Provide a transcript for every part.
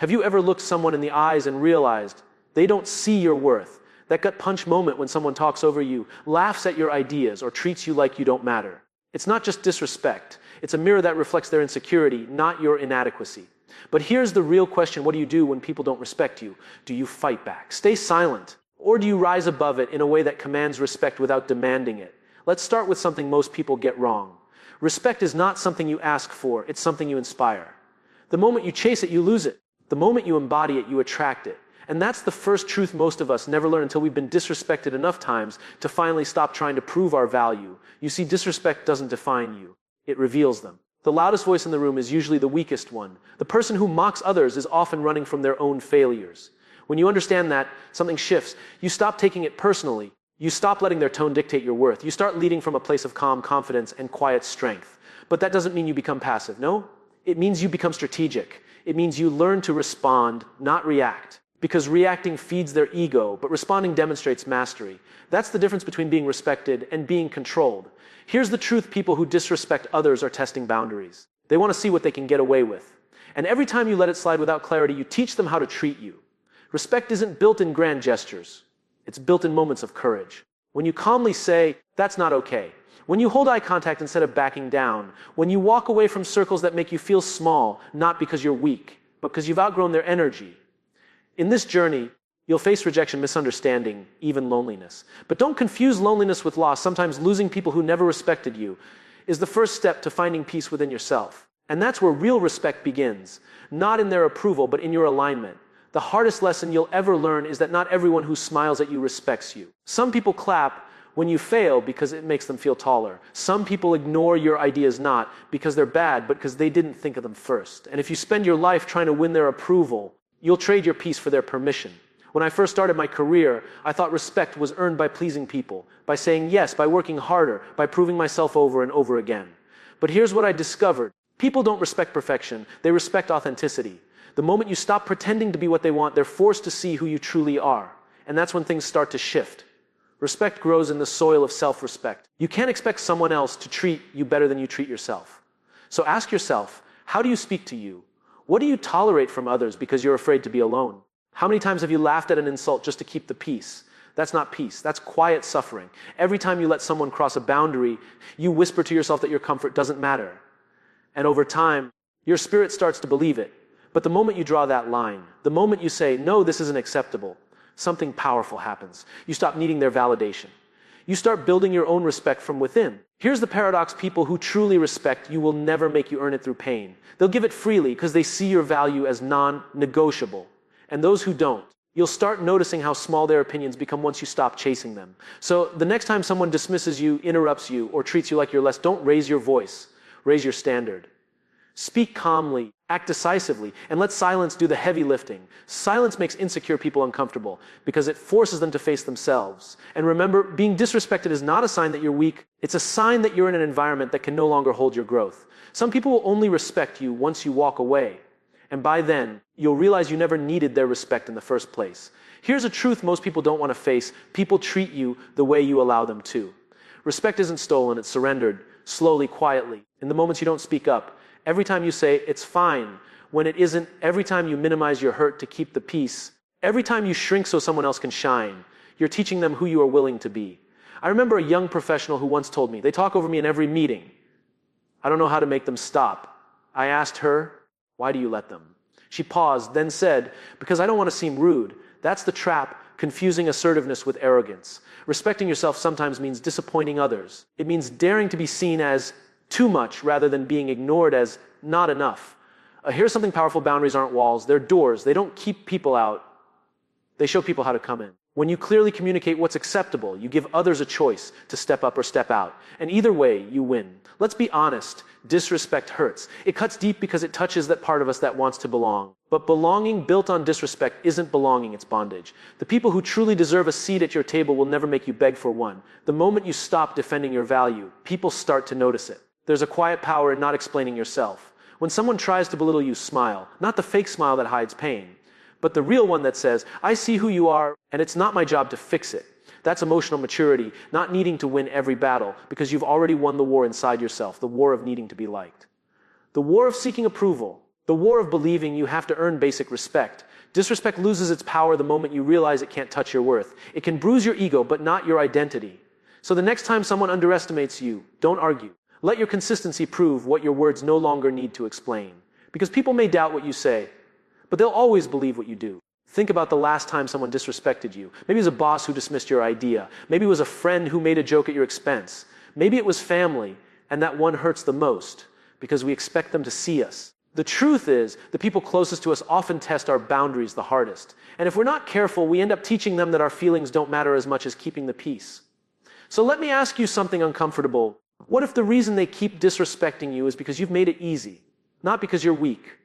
Have you ever looked someone in the eyes and realized they don't see your worth? That gut punch moment when someone talks over you, laughs at your ideas, or treats you like you don't matter. It's not just disrespect. It's a mirror that reflects their insecurity, not your inadequacy. But here's the real question: what do you do when people don't respect you? Do you fight back, stay silent, or do you rise above it in a way that commands respect without demanding it? Let's start with something most people get wrong. Respect is not something you ask for, it's something you inspire. The moment you chase it, you lose it. The moment you embody it, you attract it. And that's the first truth most of us never learn until we've been disrespected enough times to finally stop trying to prove our value. You see, disrespect doesn't define you, it reveals them. The loudest voice in the room is usually the weakest one. The person who mocks others is often running from their own failures. When you understand that, something shifts. You stop taking it personally. You stop letting their tone dictate your worth. You start leading from a place of calm confidence and quiet strength. But that doesn't mean you become passive, no? It means you become strategic. It means you learn to respond, not react. Because reacting feeds their ego, but responding demonstrates mastery. That's the difference between being respected and being controlled. Here's the truth: people who disrespect others are testing boundaries. They want to see what they can get away with. And every time you let it slide without clarity, you teach them how to treat you. Respect isn't built in grand gestures. It's built in moments of courage. When you calmly say, "That's not okay." When you hold eye contact instead of backing down. When you walk away from circles that make you feel small, not because you're weak, but because you've outgrown their energy. In this journey, you'll face rejection, misunderstanding, even loneliness. But don't confuse loneliness with loss. Sometimes losing people who never respected you is the first step to finding peace within yourself. And that's where real respect begins, not in their approval, but in your alignment. The hardest lesson you'll ever learn is that not everyone who smiles at you respects you. Some people clap when you fail because it makes them feel taller. Some people ignore your ideas not because they're bad, but because they didn't think of them first. And if you spend your life trying to win their approval, you'll trade your peace for their permission. When I first started my career, I thought respect was earned by pleasing people, by saying yes, by working harder, by proving myself over and over again. But here's what I discovered. People don't respect perfection, they respect authenticity. The moment you stop pretending to be what they want, they're forced to see who you truly are. And that's when things start to shift. Respect grows in the soil of self-respect. You can't expect someone else to treat you better than you treat yourself. So ask yourself, how do you speak to you? What do you tolerate from others because you're afraid to be alone? How many times have you laughed at an insult just to keep the peace? That's not peace. That's quiet suffering. Every time you let someone cross a boundary, you whisper to yourself that your comfort doesn't matter. And over time, your spirit starts to believe it. But the moment you draw that line, the moment you say, "No, this isn't acceptable," something powerful happens. You stop needing their validation. You start building your own respect from within. Here's the paradox: people who truly respect you will never make you earn it through pain. They'll give it freely because they see your value as non-negotiable. And those who don't, you'll start noticing how small their opinions become once you stop chasing them. So the next time someone dismisses you, interrupts you, or treats you like you're less, don't raise your voice. Raise your standard. Speak calmly, act decisively, and let silence do the heavy lifting. Silence makes insecure people uncomfortable because it forces them to face themselves. And remember, being disrespected is not a sign that you're weak. It's a sign that you're in an environment that can no longer hold your growth. Some people will only respect you once you walk away. And by then, you'll realize you never needed their respect in the first place. Here's a truth most people don't want to face. People treat you the way you allow them to. Respect isn't stolen, it's surrendered, slowly, quietly, in the moments you don't speak up. Every time you say, "It's fine," when it isn't, every time you minimize your hurt to keep the peace, every time you shrink so someone else can shine, you're teaching them who you are willing to be. I remember a young professional who once told me, "They talk over me in every meeting. I don't know how to make them stop." I asked her, "Why do you let them?" She paused, then said, "Because I don't want to seem rude." That's the trap, confusing assertiveness with arrogance. Respecting yourself sometimes means disappointing others. It means daring to be seen as too much rather than being ignored as not enough. Here's something powerful: boundaries aren't walls, they're doors. They don't keep people out, they show people how to come in. When you clearly communicate what's acceptable, you give others a choice to step up or step out. And either way, you win. Let's be honest, disrespect hurts. It cuts deep because it touches that part of us that wants to belong. But belonging built on disrespect isn't belonging, it's bondage. The people who truly deserve a seat at your table will never make you beg for one. The moment you stop defending your value, people start to notice it. There's a quiet power in not explaining yourself. When someone tries to belittle you, smile. Not the fake smile that hides pain, but the real one that says, "I see who you are, and it's not my job to fix it." That's emotional maturity, not needing to win every battle, because you've already won the war inside yourself, the war of needing to be liked. The war of seeking approval, The war of believing you have to earn basic respect. Disrespect loses its power the moment you realize it can't touch your worth. It can bruise your ego, but not your identity. So the next time someone underestimates you, don't argue. Let your consistency prove what your words no longer need to explain. Because people may doubt what you say, but they'll always believe what you do. Think about the last time someone disrespected you. Maybe it was a boss who dismissed your idea. Maybe it was a friend who made a joke at your expense. Maybe it was family, and that one hurts the most because we expect them to see us. The truth is, the people closest to us often test our boundaries the hardest. And if we're not careful, we end up teaching them that our feelings don't matter as much as keeping the peace. So let me ask you something uncomfortable. What if the reason they keep disrespecting you is because you've made it easy? Not because you're weak,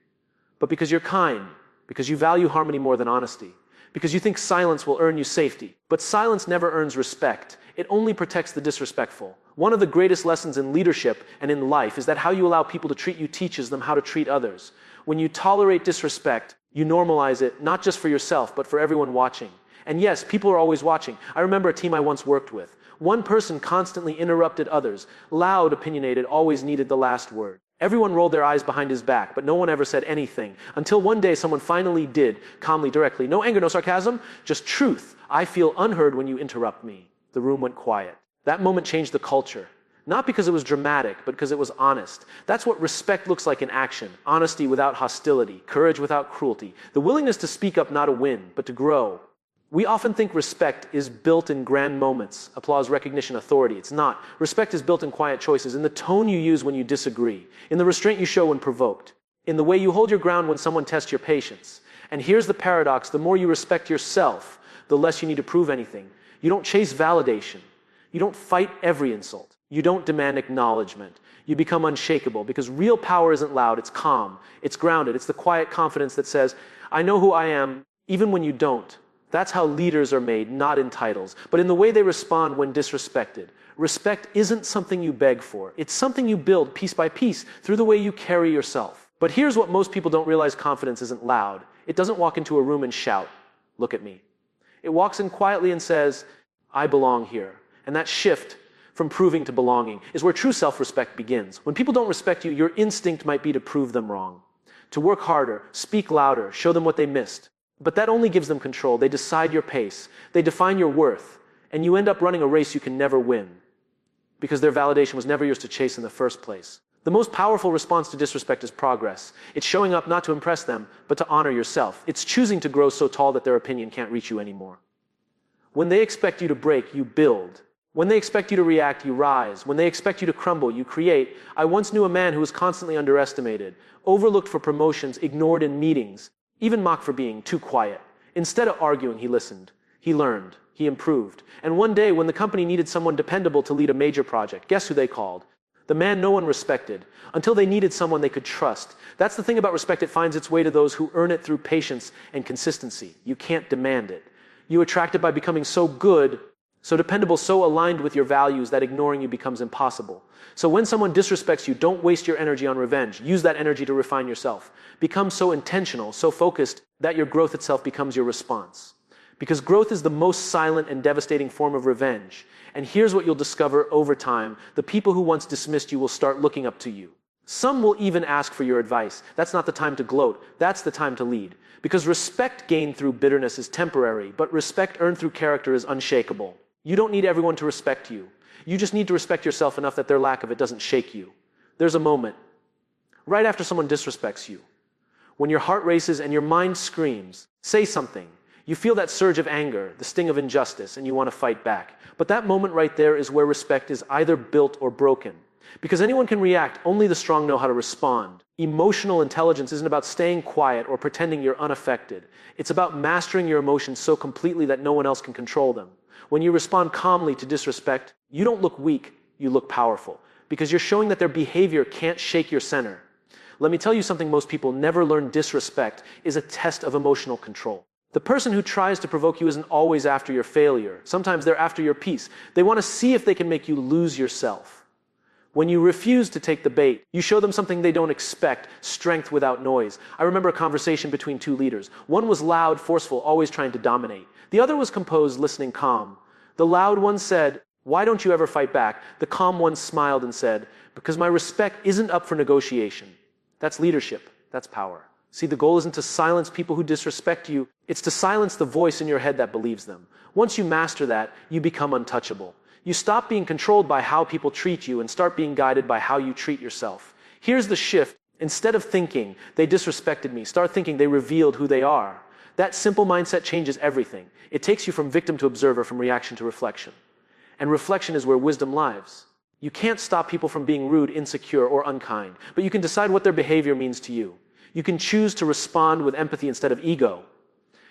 but because you're kind, because you value harmony more than honesty, because you think silence will earn you safety. But silence never earns respect. It only protects the disrespectful. One of the greatest lessons in leadership and in life is that how you allow people to treat you teaches them how to treat others. When you tolerate disrespect, you normalize it, not just for yourself, but for everyone watching. And yes, people are always watching. I remember a team I once worked with. One person constantly interrupted others. Loud, opinionated, always needed the last word. Everyone rolled their eyes behind his back, but no one ever said anything. Until one day someone finally did, calmly, directly. No anger, no sarcasm, just truth. I feel unheard when you interrupt me. The room went quiet. That moment changed the culture. Not because it was dramatic, but because it was honest. That's what respect looks like in action. Honesty without hostility, courage without cruelty. The willingness to speak up, not to win, but to grow. We often think respect is built in grand moments, applause, recognition, authority. It's not. Respect is built in quiet choices, in the tone you use when you disagree, in the restraint you show when provoked, in the way you hold your ground when someone tests your patience. And here's the paradox: the more you respect yourself, the less you need to prove anything. You don't chase validation. You don't fight every insult. You don't demand acknowledgement. You become unshakable because real power isn't loud, it's calm, it's grounded, it's the quiet confidence that says, I know who I am, even when you don't. That's how leaders are made, not in titles, but in the way they respond when disrespected. Respect isn't something you beg for. It's something you build piece by piece through the way you carry yourself. But here's what most people don't realize: confidence isn't loud. It doesn't walk into a room and shout, look at me. It walks in quietly and says, I belong here. And that shift from proving to belonging is where true self-respect begins. When people don't respect you, your instinct might be to prove them wrong, to work harder, speak louder, show them what they missed. But that only gives them control. They decide your pace. They define your worth. And you end up running a race you can never win because their validation was never yours to chase in the first place. The most powerful response to disrespect is progress. It's showing up not to impress them, but to honor yourself. It's choosing to grow so tall that their opinion can't reach you anymore. When they expect you to break, you build. When they expect you to react, you rise. When they expect you to crumble, you create. I once knew a man who was constantly underestimated, overlooked for promotions, ignored in meetings, even mocked for being too quiet. Instead of arguing, he listened. He learned. He improved. And one day, when the company needed someone dependable to lead a major project, guess who they called? The man no one respected, until they needed someone they could trust. That's the thing about respect: it finds its way to those who earn it through patience and consistency. You can't demand it. You attract it by becoming so good, so dependable, so aligned with your values that ignoring you becomes impossible. So when someone disrespects you, don't waste your energy on revenge. Use that energy to refine yourself. Become so intentional, so focused, that your growth itself becomes your response. Because growth is the most silent and devastating form of revenge. And here's what you'll discover over time: the people who once dismissed you will start looking up to you. Some will even ask for your advice. That's not the time to gloat. That's the time to lead. Because respect gained through bitterness is temporary, but respect earned through character is unshakable. You don't need everyone to respect you. You just need to respect yourself enough that their lack of it doesn't shake you. There's a moment, right after someone disrespects you, when your heart races and your mind screams, say something. You feel that surge of anger, the sting of injustice, and you want to fight back. But that moment right there is where respect is either built or broken. Because anyone can react, only the strong know how to respond. Emotional intelligence isn't about staying quiet or pretending you're unaffected. It's about mastering your emotions so completely that no one else can control them. When you respond calmly to disrespect, you don't look weak, you look powerful. Because you're showing that their behavior can't shake your center. Let me tell you something most people never learn: disrespect is a test of emotional control. The person who tries to provoke you isn't always after your failure. Sometimes they're after your peace. They want to see if they can make you lose yourself. When you refuse to take the bait, you show them something they don't expect: strength without noise. I remember a conversation between two leaders. One was loud, forceful, always trying to dominate. The other was composed, listening, calm. The loud one said, "Why don't you ever fight back?" The calm one smiled and said, "Because my respect isn't up for negotiation." That's leadership. That's power. See, the goal isn't to silence people who disrespect you. It's to silence the voice in your head that believes them. Once you master that, you become untouchable. You stop being controlled by how people treat you and start being guided by how you treat yourself. Here's the shift. Instead of thinking, they disrespected me, start thinking they revealed who they are. That simple mindset changes everything. It takes you from victim to observer, from reaction to reflection. And reflection is where wisdom lies. You can't stop people from being rude, insecure, or unkind, but you can decide what their behavior means to you. You can choose to respond with empathy instead of ego.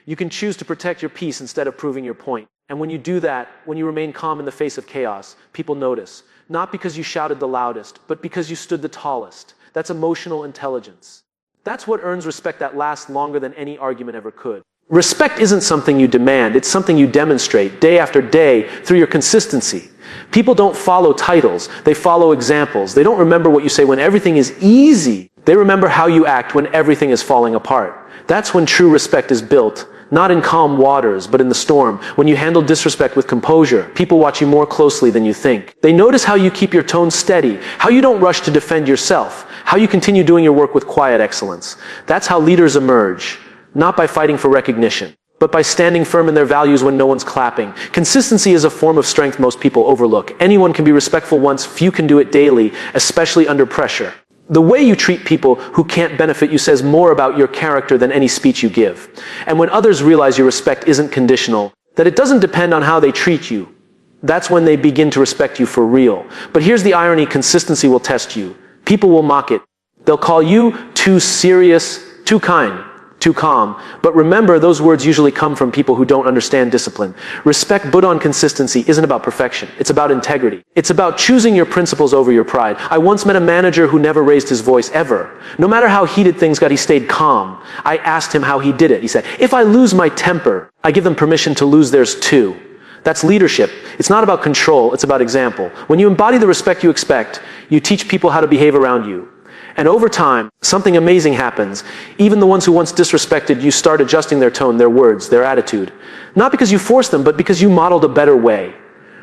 You can choose to protect your peace instead of proving your point. And when you do that, when you remain calm in the face of chaos, people notice. Not because you shouted the loudest, but because you stood the tallest. That's emotional intelligence. That's what earns respect that lasts longer than any argument ever could. Respect isn't something you demand, it's something you demonstrate day after day through your consistency. People don't follow titles, they follow examples. They don't remember what you say when everything is easy. They remember how you act when everything is falling apart. That's when true respect is built. Not in calm waters, but in the storm. When you handle disrespect with composure, people watch you more closely than you think. They notice how you keep your tone steady, how you don't rush to defend yourself, how you continue doing your work with quiet excellence. That's how leaders emerge, not by fighting for recognition, but by standing firm in their values when no one's clapping. Consistency is a form of strength most people overlook. Anyone can be respectful once, few can do it daily, especially under pressure. The way you treat people who can't benefit you says more about your character than any speech you give. And when others realize your respect isn't conditional, that it doesn't depend on how they treat you, that's when they begin to respect you for real. But here's the irony: consistency will test you. People will mock it. They'll call you too serious, too kind, too calm. But remember, those words usually come from people who don't understand discipline. Respect built on consistency isn't about perfection. It's about integrity. It's about choosing your principles over your pride. I once met a manager who never raised his voice ever. No matter how heated things got, he stayed calm. I asked him how he did it. He said, "If I lose my temper, I give them permission to lose theirs too." That's leadership. It's not about control, it's about example. When you embody the respect you expect, you teach people how to behave around you. And over time, something amazing happens. Even the ones who once disrespected you start adjusting their tone, their words, their attitude. Not because you forced them, but because you modeled a better way.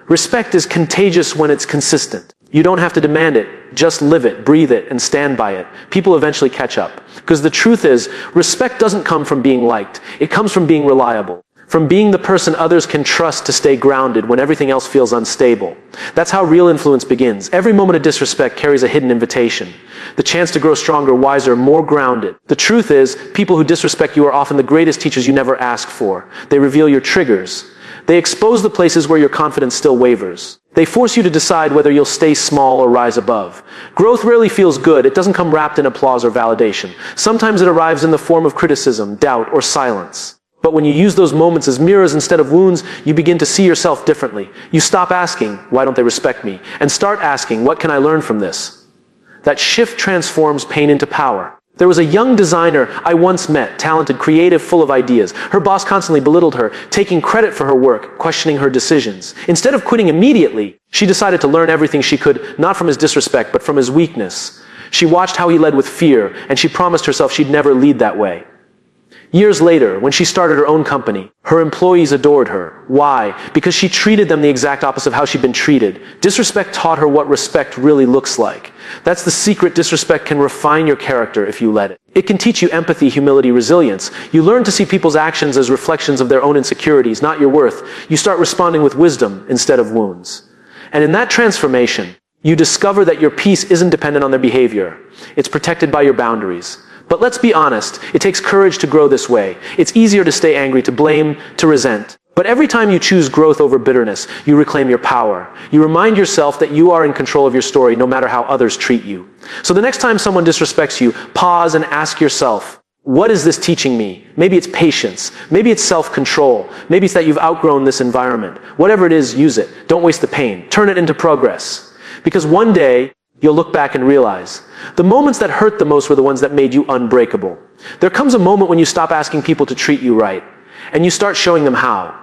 Respect is contagious when it's consistent. You don't have to demand it. Just live it, breathe it, and stand by it. People eventually catch up. Because the truth is, respect doesn't come from being liked. It comes from being reliable. From being the person others can trust to stay grounded when everything else feels unstable. That's how real influence begins. Every moment of disrespect carries a hidden invitation. The chance to grow stronger, wiser, more grounded. The truth is, people who disrespect you are often the greatest teachers you never ask for. They reveal your triggers. They expose the places where your confidence still wavers. They force you to decide whether you'll stay small or rise above. Growth rarely feels good. It doesn't come wrapped in applause or validation. Sometimes it arrives in the form of criticism, doubt, or silence. But when you use those moments as mirrors instead of wounds, you begin to see yourself differently. You stop asking, "Why don't they respect me?" and start asking, "What can I learn from this?" That shift transforms pain into power. There was a young designer I once met, talented, creative, full of ideas. Her boss constantly belittled her, taking credit for her work, questioning her decisions. Instead of quitting immediately, she decided to learn everything she could, not from his disrespect, but from his weakness. She watched how he led with fear, and she promised herself she'd never lead that way. Years later, when she started her own company, her employees adored her. Why? Because she treated them the exact opposite of how she'd been treated. Disrespect taught her what respect really looks like. That's the secret. Disrespect can refine your character if you let it. It can teach you empathy, humility, resilience. You learn to see people's actions as reflections of their own insecurities, not your worth. You start responding with wisdom instead of wounds. And in that transformation, you discover that your peace isn't dependent on their behavior. It's protected by your boundaries. But let's be honest, it takes courage to grow this way. It's easier to stay angry, to blame, to resent. But every time you choose growth over bitterness, you reclaim your power. You remind yourself that you are in control of your story, no matter how others treat you. So the next time someone disrespects you, pause and ask yourself, what is this teaching me? Maybe it's patience. Maybe it's self-control. Maybe it's that you've outgrown this environment. Whatever it is, use it. Don't waste the pain. Turn it into progress. Because one day, you'll look back and realize, the moments that hurt the most were the ones that made you unbreakable. There comes a moment when you stop asking people to treat you right, and you start showing them how.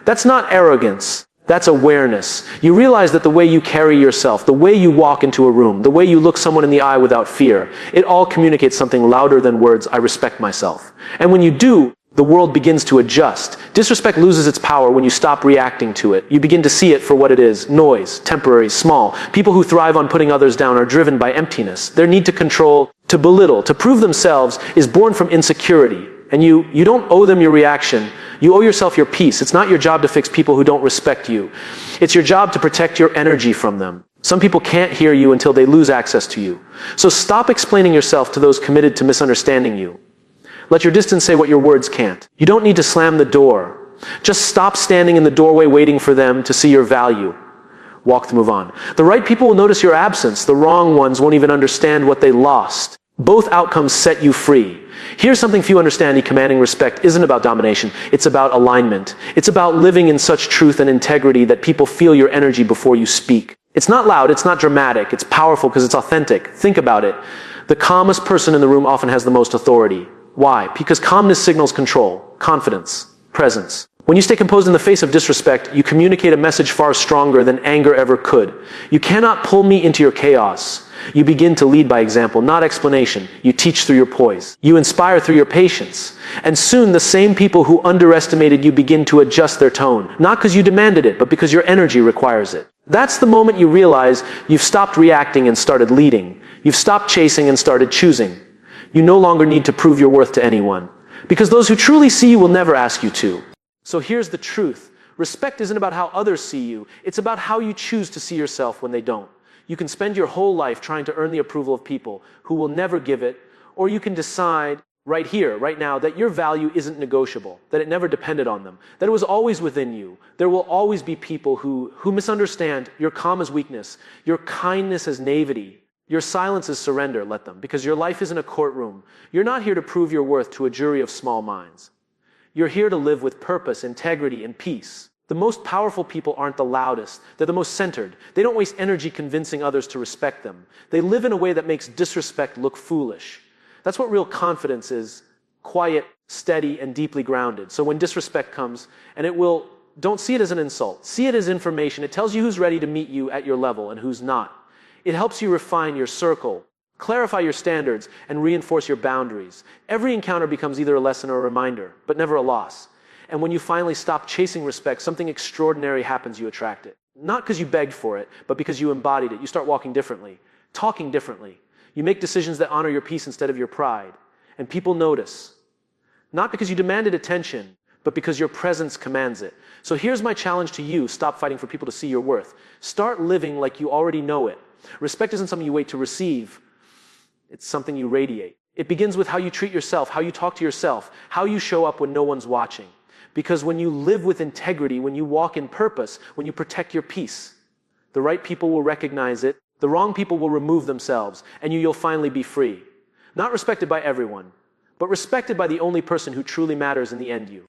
That's not arrogance, that's awareness. You realize that the way you carry yourself, the way you walk into a room, the way you look someone in the eye without fear, it all communicates something louder than words, "I respect myself." And when you do, the world begins to adjust. Disrespect loses its power when you stop reacting to it. You begin to see it for what it is: noise, temporary, small. People who thrive on putting others down are driven by emptiness. Their need to control, to belittle, to prove themselves is born from insecurity. And you don't owe them your reaction. You owe yourself your peace. It's not your job to fix people who don't respect you. It's your job to protect your energy from them. Some people can't hear you until they lose access to you. So stop explaining yourself to those committed to misunderstanding you. Let your distance say what your words can't. You don't need to slam the door. Just stop standing in the doorway waiting for them to see your value. Walk to move on. The right people will notice your absence. The wrong ones won't even understand what they lost. Both outcomes set you free. Here's something few understand: commanding respect isn't about domination. It's about alignment. It's about living in such truth and integrity that people feel your energy before you speak. It's not loud, it's not dramatic, it's powerful because it's authentic. Think about it. The calmest person in the room often has the most authority. Why? Because calmness signals control, confidence, presence. When you stay composed in the face of disrespect, you communicate a message far stronger than anger ever could. You cannot pull me into your chaos. You begin to lead by example, not explanation. You teach through your poise. You inspire through your patience. And soon the same people who underestimated you begin to adjust their tone, not because you demanded it, but because your energy requires it. That's the moment you realize you've stopped reacting and started leading. You've stopped chasing and started choosing. You no longer need to prove your worth to anyone, because those who truly see you will never ask you to. So here's the truth. Respect isn't about how others see you. It's about how you choose to see yourself when they don't. You can spend your whole life trying to earn the approval of people who will never give it, or you can decide right here, right now, that your value isn't negotiable, that it never depended on them, that it was always within you. There will always be people who misunderstand your calm as weakness, your kindness as naivety, your silence as surrender. Let them, because your life isn't a courtroom. You're not here to prove your worth to a jury of small minds. You're here to live with purpose, integrity, and peace. The most powerful people aren't the loudest. They're the most centered. They don't waste energy convincing others to respect them. They live in a way that makes disrespect look foolish. That's what real confidence is: quiet, steady, and deeply grounded. So when disrespect comes, and don't see it as an insult. See it as information. It tells you who's ready to meet you at your level and who's not. It helps you refine your circle, clarify your standards, and reinforce your boundaries. Every encounter becomes either a lesson or a reminder, but never a loss. And when you finally stop chasing respect, something extraordinary happens. You attract it. Not because you begged for it, but because you embodied it. You start walking differently, talking differently. You make decisions that honor your peace instead of your pride. And people notice. Not because you demanded attention, but because your presence commands it. So here's my challenge to you. Stop fighting for people to see your worth. Start living like you already know it. Respect isn't something you wait to receive. It's something you radiate. It begins with how you treat yourself, how you talk to yourself, how you show up when no one's watching. Because when you live with integrity, when you walk in purpose, when you protect your peace, the right people will recognize it, the wrong people will remove themselves, and you'll finally be free. Not respected by everyone, but respected by the only person who truly matters in the end: you.